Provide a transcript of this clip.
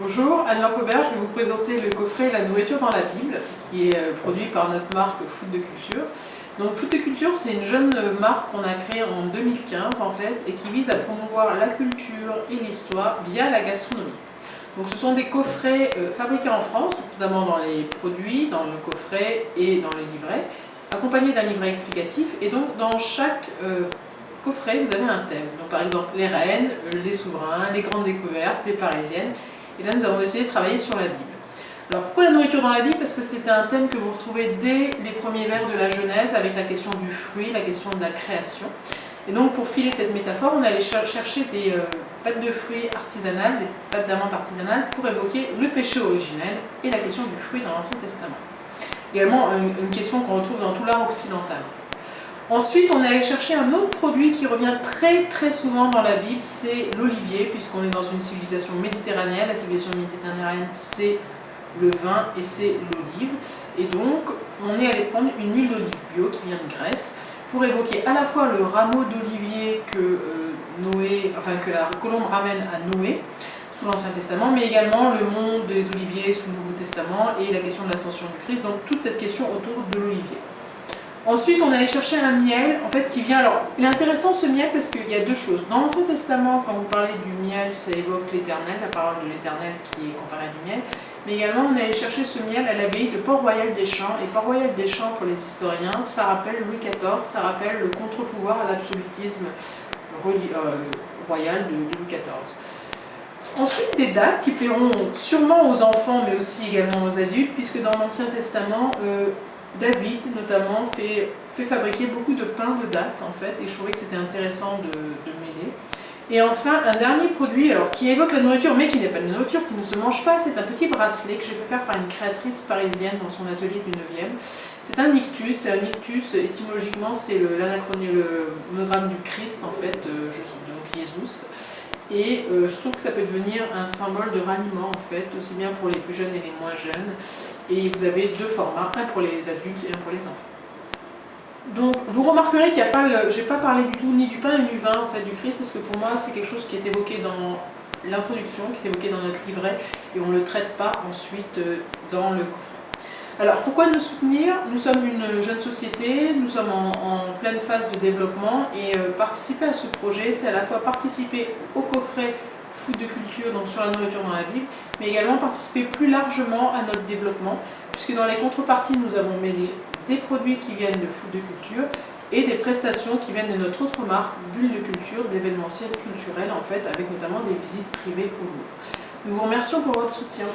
Bonjour, Anne-Laure Faubert, je vais vous présenter le coffret La nourriture dans la Bible, qui est produit par notre marque Food de Culture. Donc Food de Culture, c'est une jeune marque qu'on a créée en 2015 en fait, et qui vise à promouvoir la culture et l'histoire via la gastronomie. Donc ce sont des coffrets fabriqués en France, notamment dans les produits, dans le coffret et dans le livret, accompagnés d'un livret explicatif, et donc dans chaque coffret, vous avez un thème. Donc par exemple, les reines, les souverains, les grandes découvertes, les parisiennes. Et là, nous avons décidé de travailler sur la Bible. Alors pourquoi la nourriture dans la Bible? Parce que c'est un thème que vous retrouvez dès les premiers vers de la Genèse, avec la question du fruit, la question de la création. Et donc pour filer cette métaphore, on est allé chercher des pâtes de fruits artisanales, des pâtes d'amandes artisanales, pour évoquer le péché originel et la question du fruit dans l'Ancien Testament. Également une question qu'on retrouve dans tout l'art occidental. Ensuite, on est allé chercher un autre produit qui revient très souvent dans la Bible, c'est l'olivier, puisqu'on est dans une civilisation méditerranéenne. La civilisation méditerranéenne, c'est le vin et c'est l'olive. Et donc, on est allé prendre une huile d'olive bio qui vient de Grèce, pour évoquer à la fois le rameau d'olivier que la colombe ramène à Noé, sous l'Ancien Testament, mais également le monde des oliviers sous le Nouveau Testament et la question de l'ascension du Christ, donc toute cette question autour de l'olivier. Ensuite, on allait chercher un miel, en fait, qui vient... Alors, il est intéressant ce miel parce qu'il y a deux choses. Dans l'Ancien Testament, quand vous parlez du miel, ça évoque l'Éternel, la parole de l'Éternel qui est comparée à du miel. Mais également, on allait chercher ce miel à l'abbaye de Port-Royal des Champs. Et Port-Royal des Champs, pour les historiens, ça rappelle Louis XIV, ça rappelle le contre-pouvoir à l'absolutisme royal de Louis XIV. Ensuite, des dates qui plairont sûrement aux enfants, mais aussi également aux adultes, puisque dans l'Ancien Testament... David, notamment, fait fabriquer beaucoup de pains de dattes, en fait, et je trouvais que c'était intéressant de mêler. Et enfin, un dernier produit, alors, qui évoque la nourriture, mais qui n'est pas de nourriture, qui ne se mange pas, c'est un petit bracelet que j'ai fait faire par une créatrice parisienne dans son atelier du 9e. C'est un ictus, et un ictus, étymologiquement, c'est le monogramme du Christ, en fait, donc Jésus. Et je trouve que ça peut devenir un symbole de ralliement, en fait, aussi bien pour les plus jeunes et les moins jeunes. Et vous avez deux formats, un pour les adultes et un pour les enfants. Donc vous remarquerez qu'il n'y a pas, j'ai pas parlé du tout ni du pain ni du vin, en fait, du Christ, parce que pour moi c'est quelque chose qui est évoqué dans l'introduction, qui est évoqué dans notre livret, et on ne le traite pas ensuite dans le coffret. Alors pourquoi nous soutenir? Nous sommes une jeune société, nous sommes en pleine phase de développement, et participer à ce projet, c'est à la fois participer au coffret Food de Culture, donc sur la nourriture dans la Bible, mais également participer plus largement à notre développement, puisque dans les contreparties, nous avons mêlé des produits qui viennent de Food de Culture et des prestations qui viennent de notre autre marque, Bulle de Culture, d'événementiel culturel, en fait, avec notamment des visites privées au Louvre. Nous vous remercions pour votre soutien.